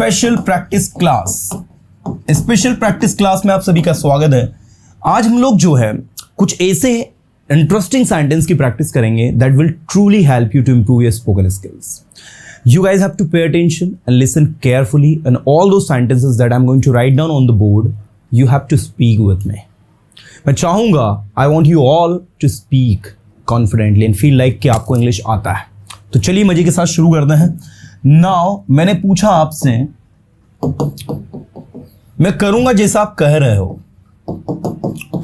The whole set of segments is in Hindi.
Special practice class. Special practice class में आप सभी का स्वागत है। आज हम लोग जो है कुछ ऐसे इंटरेस्टिंग सेंटेंस की प्रैक्टिस करेंगे that will truly help you to improve your spoken skills. You guys have to pay attention and listen carefully, and all those sentences that I'm going to write down on the board, you have to speak with me. मैं चाहूँगा, I want you all to speak confidently and feel like कि आपको इंग्लिश आता है। तो चलिए मजे के साथ शुरू करते हैं। Now मैंने पूछा आपसे, मैं करूँगा जैसा आप कह रहे हो।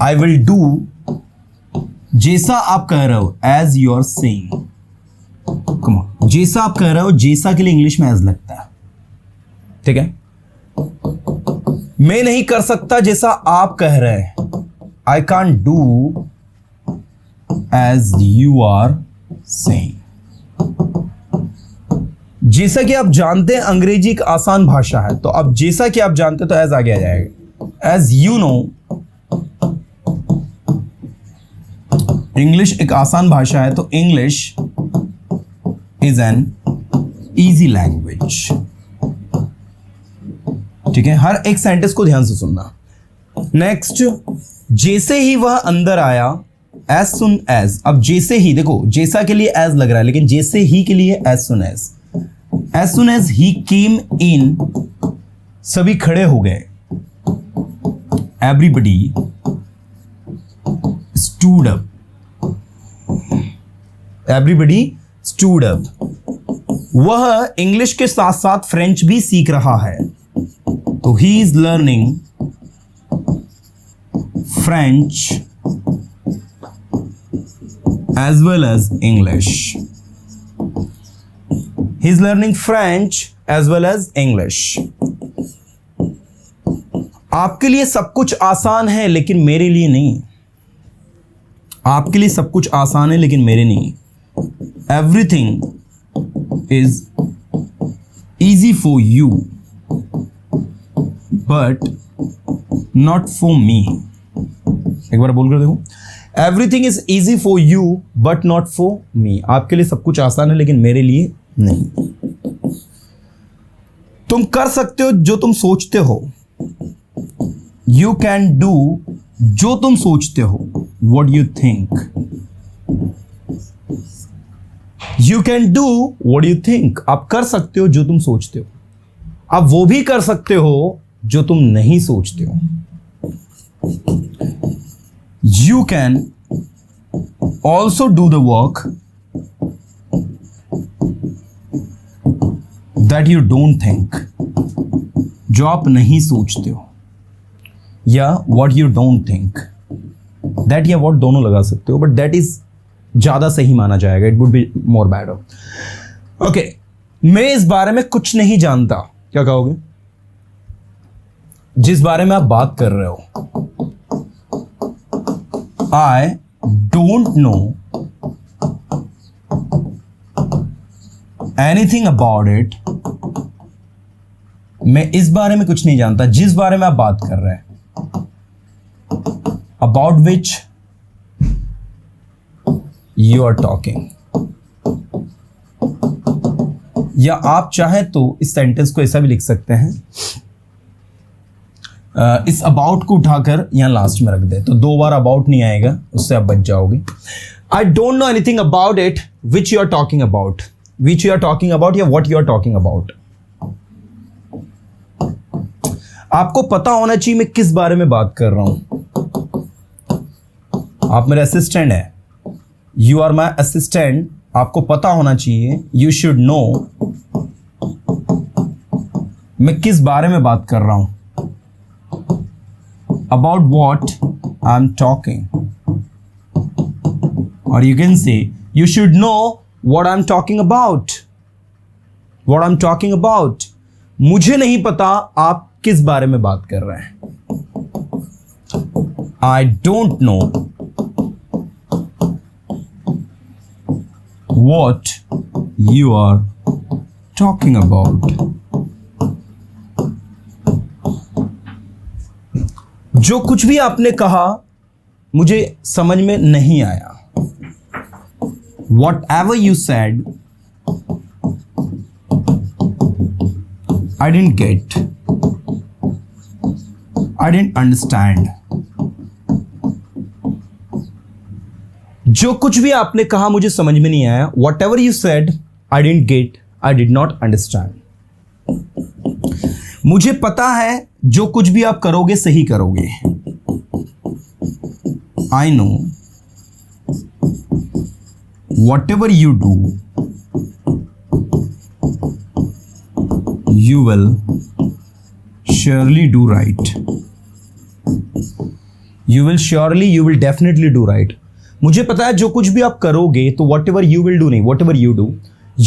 I will do जैसा आप कह रहे हो, as you are saying. Come on. जैसा आप कह रहे हो, जैसा के लिए इंग्लिश में एज लगता है, ठीक है। मैं नहीं कर सकता जैसा आप कह रहे हैं, I can't do as you are saying. जैसा कि आप जानते हैं अंग्रेजी एक आसान भाषा है, तो अब जैसा कि आप जानते हैं तो एज आगे आ जाएगा। एज यू नो, इंग्लिश एक आसान भाषा है, तो English is an easy language। ठीक है, हर एक सेंटेंस को ध्यान से सुनना। नेक्स्ट, जैसे ही वह अंदर आया, as soon as। अब जैसे ही, देखो जैसा के लिए as लग रहा है, लेकिन जैसे ही के लिए as soon as he came in, सभी खड़े हो गए। Everybody stood up। Everybody stood up। वह इंग्लिश के साथ साथ फ्रेंच भी सीख रहा है, तो he is learning French as well as English। He is learning French as well as English। आपके लिए सब कुछ आसान है लेकिन मेरे लिए नहीं। आपके लिए सब कुछ आसान है लेकिन मेरे नहीं। Everything is easy for you, but not for me। एक बार बोल कर देखो, Everything is easy for you, but not for me। आपके लिए सब कुछ आसान है लेकिन मेरे लिए नहीं। तुम कर सकते हो जो तुम सोचते हो। You can do जो तुम सोचते हो, what you think। You can do what you think। आप कर सकते हो जो तुम सोचते हो। आप वो भी कर सकते हो जो तुम नहीं सोचते हो। You can also do the work that you don't think। जो आप नहीं सोचते हो, या what you don't think। that या what दोनों लगा सकते हो, but that is ज्यादा सही माना जाएगा। It would be more better. Okay, मैं इस बारे में कुछ नहीं जानता। क्या कहोगे? जिस बारे में आप बात कर रहे हो, आई don't know anything about it. मैं इस बारे में कुछ नहीं जानता जिस बारे में आप बात कर रहे हैं। About which You are talking। या आप चाहें तो इस सेंटेंस को ऐसा भी लिख सकते हैं, इस अबाउट को उठाकर यहां लास्ट में रख दे, तो दो बार अबाउट नहीं आएगा, उससे आप बच जाओगे। I don't know anything about it which you are talking about. Which you are talking about या what you are talking about. आपको पता होना चाहिए मैं किस बारे में बात कर रहा हूं। आप मेरे असिस्टेंट हैं, You are my assistant। आपको पता होना चाहिए, you should know मैं किस बारे में बात कर रहा हूं। About what I'm talking। और you can say you should know what I'm talking about। What I'm talking about। मुझे नहीं पता आप किस बारे में बात कर रहे हैं। I don't know what you are talking about। जो कुछ भी आपने कहा मुझे समझ में नहीं आया। Whatever you said I didn't get, I didn't understand. जो कुछ भी आपने कहा मुझे समझ में नहीं आया. Whatever you said, I didn't get, I did not understand. मुझे पता है जो कुछ भी आप करोगे सही करोगे. I know whatever you do, you will surely do right. You will surely, you will definitely do right. मुझे पता है जो कुछ भी आप करोगे तो whatever you will do नहीं, whatever you do,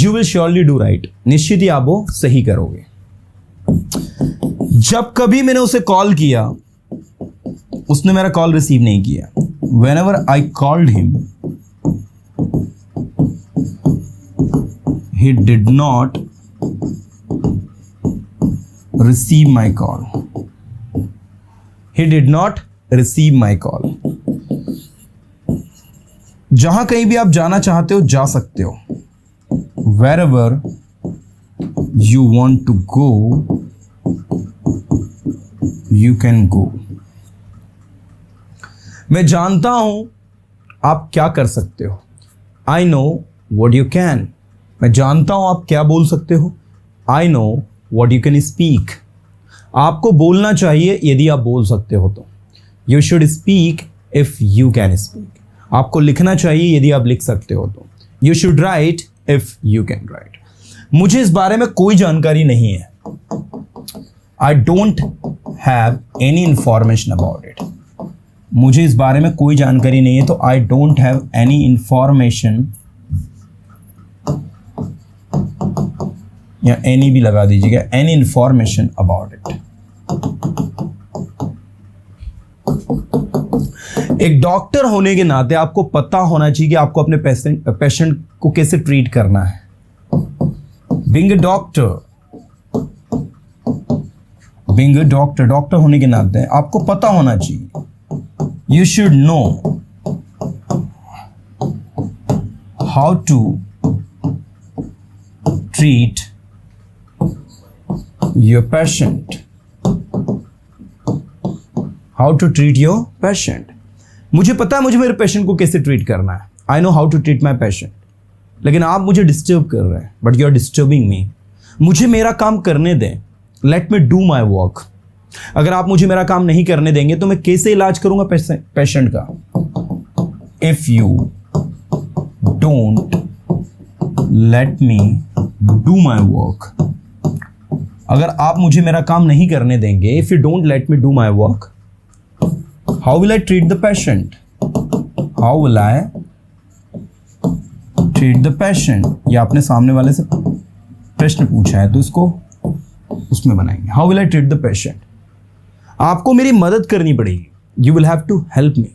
you will surely do right. निश्चित ही आप वो सही करोगे. जब कभी मैंने उसे कॉल किया उसने मेरा कॉल रिसीव नहीं किया. Whenever I called him, he did not receive my call. He did not receive my call. जहां कहीं भी आप जाना चाहते हो जा सकते हो. Wherever you want to go, you can go. मैं जानता हूं आप क्या कर सकते हो. I know what you can. मैं जानता हूं आप क्या बोल सकते हो. I know what you can speak. आपको बोलना चाहिए यदि आप बोल सकते हो तो. You should speak if you can speak. आपको लिखना चाहिए यदि आप लिख सकते हो तो. You should write if you can write. मुझे इस बारे में कोई जानकारी नहीं है. I don't have any information about it. मुझे इस बारे में कोई जानकारी नहीं है तो I don't have any information, या any भी लगा दीजिएगा, any information about it. एक डॉक्टर होने के नाते आपको पता होना चाहिए कि आपको अपने पेशेंट को कैसे ट्रीट करना है. Being a doctor, डॉक्टर होने के नाते आपको पता होना चाहिए. You should know how to treat your patient. How to treat your patient. मुझे पता है मुझे मेरे पेशेंट को कैसे ट्रीट करना है. I know how to treat my patient. लेकिन आप मुझे डिस्टर्ब कर रहे हैं. But you are disturbing me. मुझे मेरा काम करने दें. Let me do my work. अगर आप मुझे मेरा काम नहीं करने देंगे तो मैं कैसे इलाज करूंगा पेशेंट का. If you don't let me do my work, अगर आप मुझे मेरा काम नहीं करने देंगे, if you don't let me do my work, how will I treat the patient? How will I treat the patient? ये आपने सामने वाले से प्रश्न पूछा है तो इसको उसमें बनाएंगे. How will I treat the patient? आपको मेरी मदद करनी पड़ेगी. You will have to help me.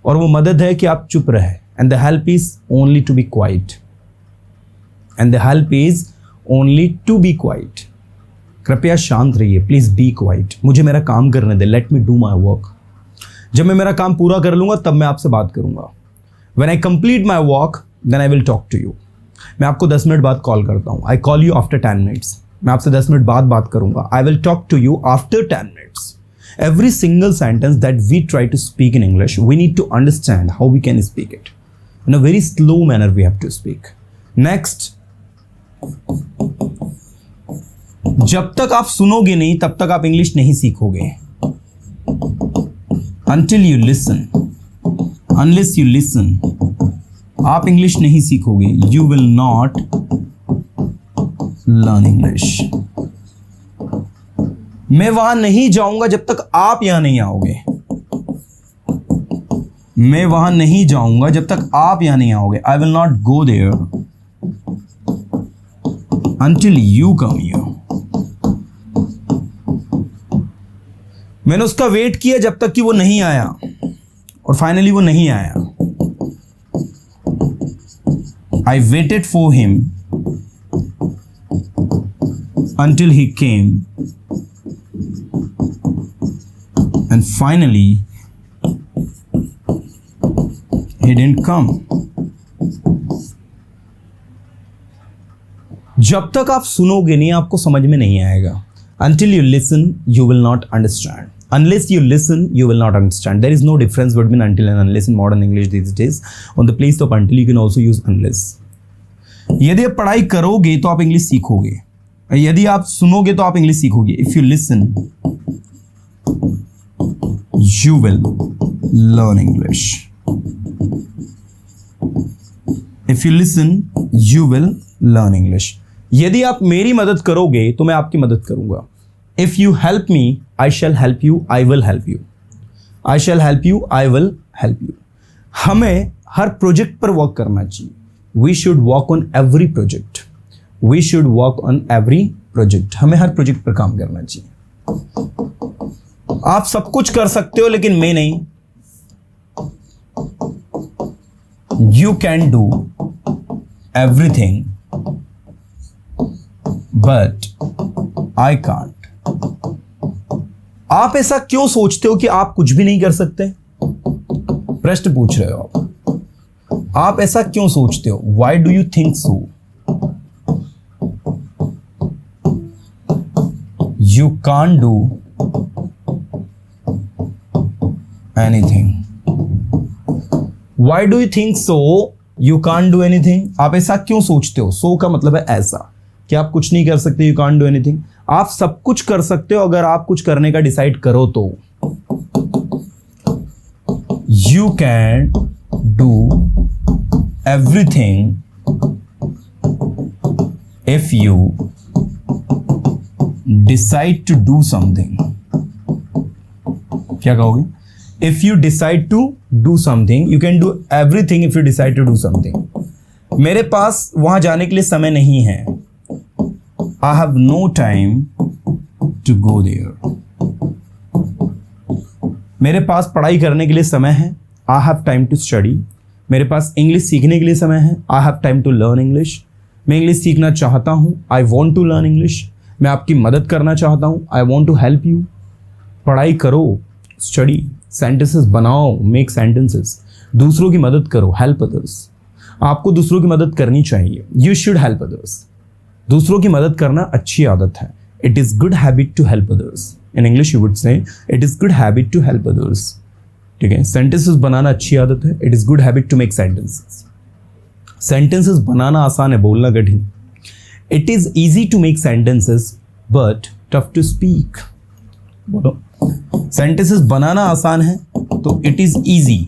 और वो मदद है कि आप चुप रहे. And the help is only to be quiet. And the help is only to be quiet. कृपया शांत रहिए. Please be quiet. मुझे मेरा काम करने दे. Let me do my work. जब मैं मेरा काम पूरा कर लूंगा तब मैं आपसे बात करूंगा. When I complete my work, then I will talk to you. मैं आपको 10 मिनट बाद कॉल करता हूँ. I call you after 10 minutes. मैं आपसे 10 मिनट बाद बात करूंगा. I will talk to you after 10 minutes. Every single sentence that we try to speak in English, we need to understand how we can speak it. In a very slow manner we have to speak. Next, जब तक आप सुनोगे नहीं तब तक आप इंग्लिश नहीं सीखोगे. Until you listen, unless you listen, आप इंग्लिश नहीं सीखोगे. You will not learn English. मैं वहां नहीं जाऊंगा जब तक आप यहां नहीं आओगे. मैं वहां नहीं जाऊंगा जब तक आप यहां नहीं आओगे. I will not go there until you come here. मैंने उसका वेट किया जब तक कि वो नहीं आया और फाइनली वो नहीं आया. I waited for him until he came, and finally he didn't come. जब तक आप सुनोगे नहीं आपको समझ में नहीं आएगा. Until you listen, you will not understand. Unless you listen, you will not understand. There is no difference between until and unless in modern English these days. On the place of until, you can also use unless. यदि आप पढ़ाई करोगे तो आप इंग्लिश सीखोगे. यदि आप सुनोगे तो आप इंग्लिश सीखोगे. If you listen, you will learn English. If you listen, you will learn English. यदि आप मेरी मदद करोगे तो मैं आपकी मदद करूंगा. If you help me, I shall help you, I will help you. I shall help you, I will help you. हमें हर प्रोजेक्ट पर वर्क करना चाहिए. We should work on every project. We should work on every project. हमें हर प्रोजेक्ट पर काम करना चाहिए. आप सब कुछ कर सकते हो लेकिन मैं नहीं. You can do everything, but I can't. आप ऐसा क्यों सोचते हो कि आप कुछ भी नहीं कर सकते? प्रश्न पूछ रहे हो आप ऐसा क्यों सोचते हो? Why do you think so? You can't do anything. Why do you think so? You can't do anything. आप ऐसा क्यों सोचते हो? So का मतलब है ऐसा कि आप कुछ नहीं कर सकते. You can't do anything. आप सब कुछ कर सकते हो अगर आप कुछ करने का डिसाइड करो तो. You can do everything if you decide to do something. क्या कहोगे? If you decide to do something, you can do everything if you decide to do something. मेरे पास वहां जाने के लिए समय नहीं है. I have no time to go there. मेरे पास पढ़ाई करने के लिए समय है. I have time to study. मेरे पास इंग्लिश सीखने के लिए समय है. I have time to learn English. मैं इंग्लिश सीखना चाहता हूँ. I want to learn English. मैं आपकी मदद करना चाहता हूँ. I want to help you. पढ़ाई करो, study, sentences बनाओ, make sentences. दूसरों की मदद करो, help others. आपको दूसरों की मदद करनी चाहिए. You should help others. दूसरों की मदद करना अच्छी आदत है. It is good habit to help others. In English you would say it is good habit to help others. ठीक है. Sentences बनाना अच्छी आदत है. It is good habit to make sentences. Sentences बनाना आसान है, बोलना कठिन. It is easy to make sentences but tough to speak. बोलो. Sentences बनाना आसान है तो it is easy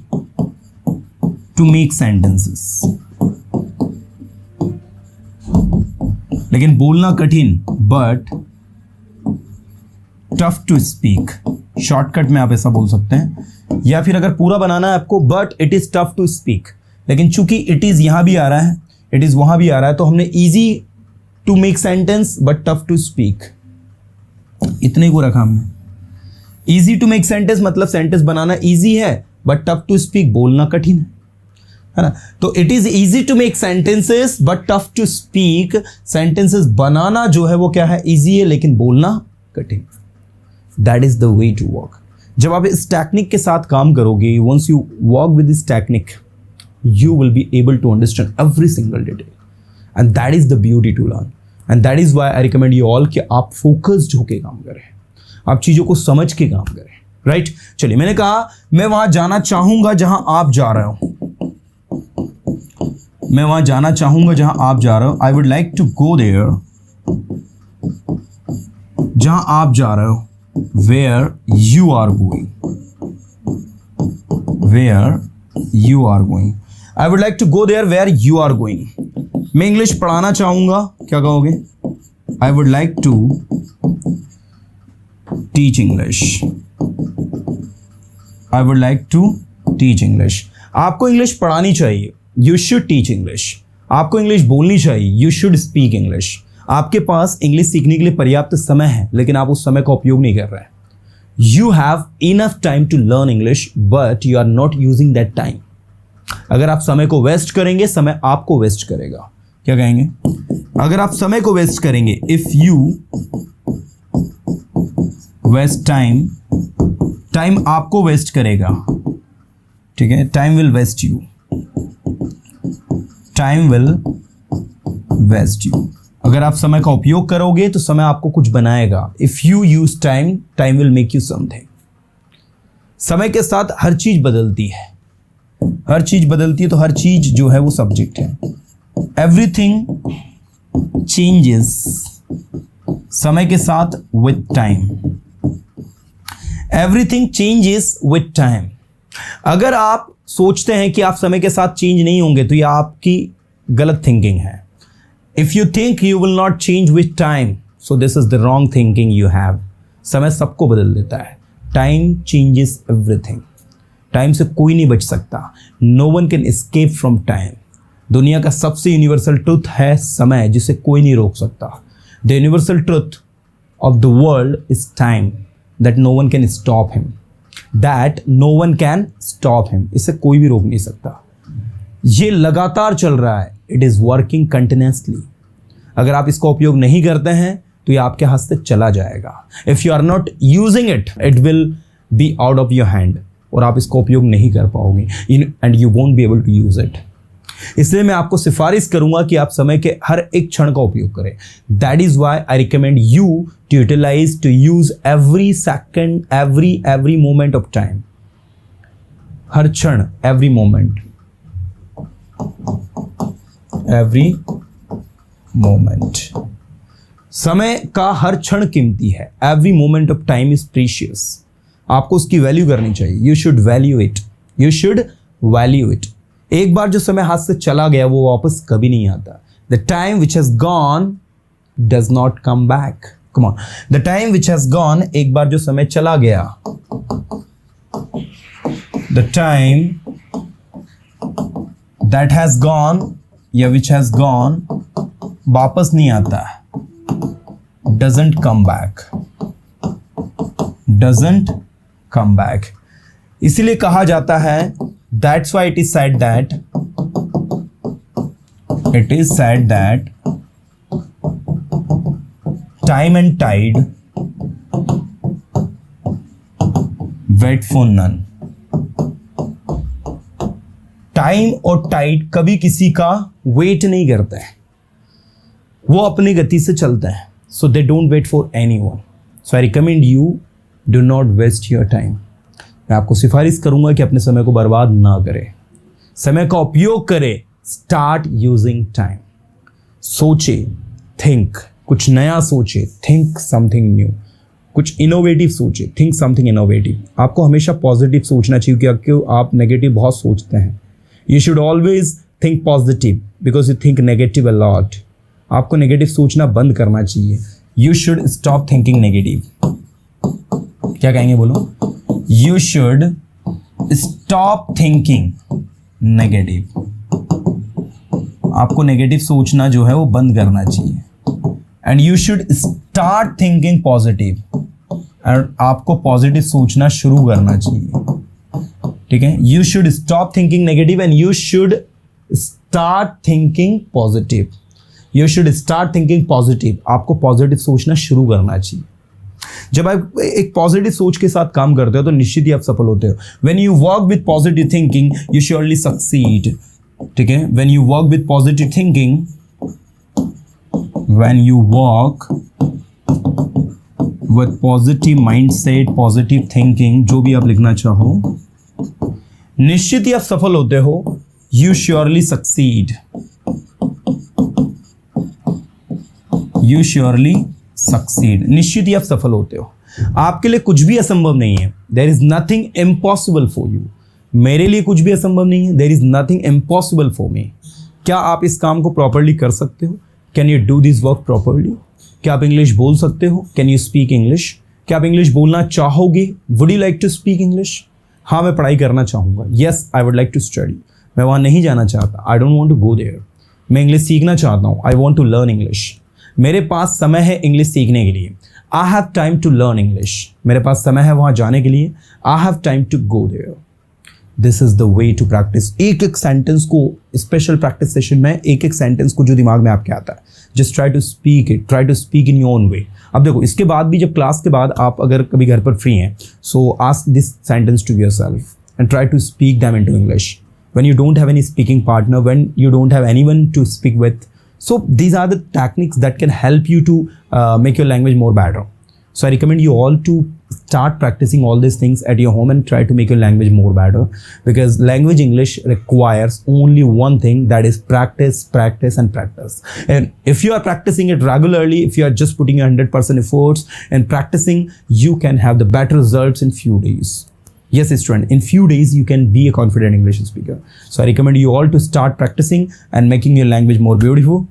to make sentences. लेकिन बोलना कठिन, but tough to speak. Shortcut में आप ऐसा बोल सकते हैं. या फिर अगर पूरा बनाना है आपको, but it is tough to speak. लेकिन चूंकि इट इज यहां भी आ रहा है, इट इज वहां भी आ रहा है, तो हमने easy to make sentence but tough to speak, इतने को रखा हमने. इजी टू मेक सेंटेंस मतलब सेंटेंस बनाना इजी है, बट टफ टू स्पीक बोलना कठिन है ना. तो it is easy to make sentences but tough to speak. Sentences बनाना जो है वो क्या है, इजी है, लेकिन बोलना कठिन. That is the way to work. जब आप इस टेक्निक के साथ काम करोगे, once you work with this technique, you will be able to understand every single detail, and that is the beauty to learn, and that is why I recommend you all कि आप focused होके काम करें, आप चीज़ों को समझ के काम करें. राइट चलिए, मैंने कहा मैं वहाँ जाना चाहूँगा जहाँ आप जा रहे हो. मैं वहाँ जाना चाहूँगा जहाँ आप जा रहे हो. I would like to go there जहाँ आप जा रहे हो. Where you are going. Where you are going. I would like to go there where you are going. मैं इंग्लिश पढ़ाना चाहूँगा, क्या कहोगे? I would like to teach English. I would like to teach English. आपको इंग्लिश पढ़ानी चाहिए. You should teach English. आपको इंग्लिश बोलनी चाहिए. You should speak English. आपके पास इंग्लिश सीखने के लिए पर्याप्त समय है, लेकिन आप उस समय का उपयोग नहीं कर रहे हैं. You have enough time to learn English, but you are not using that time. अगर आप समय को वेस्ट करेंगे, समय आपको वेस्ट करेगा. क्या कहेंगे? अगर आप समय को वेस्ट करेंगे, if you waste time, time आपको वेस्ट करेगा. ठीक है, time will waste you. Time will waste you. अगर आप समय का उपयोग करोगे तो समय आपको कुछ बनाएगा. If you use time, time will make you something. समय के साथ हर चीज बदलती है, हर चीज बदलती है, तो हर चीज जो है वो सब्जेक्ट है. एवरीथिंग चेंजेस समय के साथ with time. Everything changes with time. अगर आप सोचते हैं कि आप समय के साथ चेंज नहीं होंगे तो यह आपकी गलत थिंकिंग है. If you think you will not change with time, so this is the wrong thinking you have. समय सबको बदल देता है. Time changes everything. टाइम से कोई नहीं बच सकता. No one can escape from time. दुनिया का सबसे यूनिवर्सल ट्रुथ है समय, जिसे कोई नहीं रोक सकता. The universal truth of the world is time, that no one can stop him. That no one can stop him. इसे कोई भी रोक नहीं सकता. ये लगातार चल रहा है. It is working continuously. अगर आप इसका उपयोग नहीं करते हैं तो ये आपके हाथ से चला जाएगा. If you are not using it, it will be out of your hand. और आप इसका उपयोग नहीं कर पाओगे and you won't be able to use it. इसलिए मैं आपको सिफारिश करूंगा कि आप समय के हर एक क्षण का उपयोग करें. That is why I recommend you to utilise, to use every second, every moment of time. हर क्षण, एवरी मोमेंट, एवरी मोमेंट. समय का हर क्षण कीमती है. Every moment of time is precious. आपको उसकी वैल्यू करनी चाहिए. You should value it. You should value it. एक बार जो समय हाथ से चला गया वो वापस कभी नहीं आता. The time which has gone does not come back. Come on. The time which has gone, एक बार जो समय चला गया, the time that has gone या विच हैज गॉन वापस नहीं आता. Doesn't come back. Doesn't come back. इसीलिए कहा जाता है, that's why it is said that, it is said that time and tide wait for none. Time और टाइड कभी किसी का वेट नहीं करते हैं. वो अपनी गति से चलते हैं. So they don't wait for anyone. So I recommend you, do not waste your time. मैं आपको सिफारिश करूंगा कि अपने समय को बर्बाद ना करें. समय का उपयोग करें. Start using time. सोचे, थिंक, कुछ नया सोचे, थिंक समथिंग न्यू. कुछ इनोवेटिव सोचे, थिंक समथिंग इनोवेटिव. आपको हमेशा पॉजिटिव सोचना चाहिए क्योंकि आप नेगेटिव बहुत सोचते हैं. You should always think positive because you think negative a lot. आपको नेगेटिव सोचना बंद करना चाहिए. You should stop thinking negative. क्या कहेंगे बोलो? You should stop thinking negative. आपको नेगेटिव सोचना जो है वो बंद करना चाहिए. And you should start thinking positive. और आपको पॉजिटिव सोचना शुरू करना चाहिए. ठीक है? You should stop thinking negative and you should start thinking positive. You should start thinking positive. आपको पॉजिटिव सोचना शुरू करना चाहिए. जब आप एक पॉजिटिव सोच के साथ काम करते हो तो निश्चित ही आप सफल होते हो. When you work with positive thinking you surely succeed. ठीक है? When you work with positive thinking, when you work with positive mindset, positive thinking, जो भी आप लिखना चाहो, निश्चित ही आप सफल होते हो. You surely succeed. You surely succeed. निश्चित ही आप सफल होते हो. आपके लिए कुछ भी असंभव नहीं है. There is nothing impossible for you. मेरे लिए कुछ भी असंभव नहीं है. There is nothing impossible for me. क्या आप इस काम को प्रॉपरली कर सकते हो? Can you do this work properly? क्या आप इंग्लिश बोल सकते हो? Can you speak English? क्या आप इंग्लिश बोलना चाहोगे? Would you like to speak English? हाँ, मैं पढ़ाई करना चाहूँगा. Yes, I would like to study. मैं वहाँ नहीं जाना चाहता. I don't want to go there. मैं इंग्लिश सीखना चाहता हूँ. I want to learn English. मेरे पास समय है इंग्लिश सीखने के लिए. I have time to learn English. मेरे पास समय है वहाँ जाने के लिए. I have time to go there. This is the way to practice. एक एक सेंटेंस को, स्पेशल प्रैक्टिस सेशन में एक एक सेंटेंस को जो दिमाग में आपके आता है, just try to speak it. Try to speak in your own way. अब देखो, इसके बाद भी जब क्लास के बाद आप अगर कभी घर पर फ्री हैं, so ask this sentence to yourself and try to speak them into English. When you don't have any speaking partner, when you don't have anyone to speak with, So these are the techniques that can help you to make your language more better. So I recommend you all to start practicing all these things at your home and try to make your language more better, because language English requires only one thing, that is practice, practice and practice. And if you are practicing it regularly, if you are just putting your 100% efforts and practicing, you can have the better results in few days. Yes, student, in few days you can be a confident English speaker. So I recommend you all to start practicing and making your language more beautiful.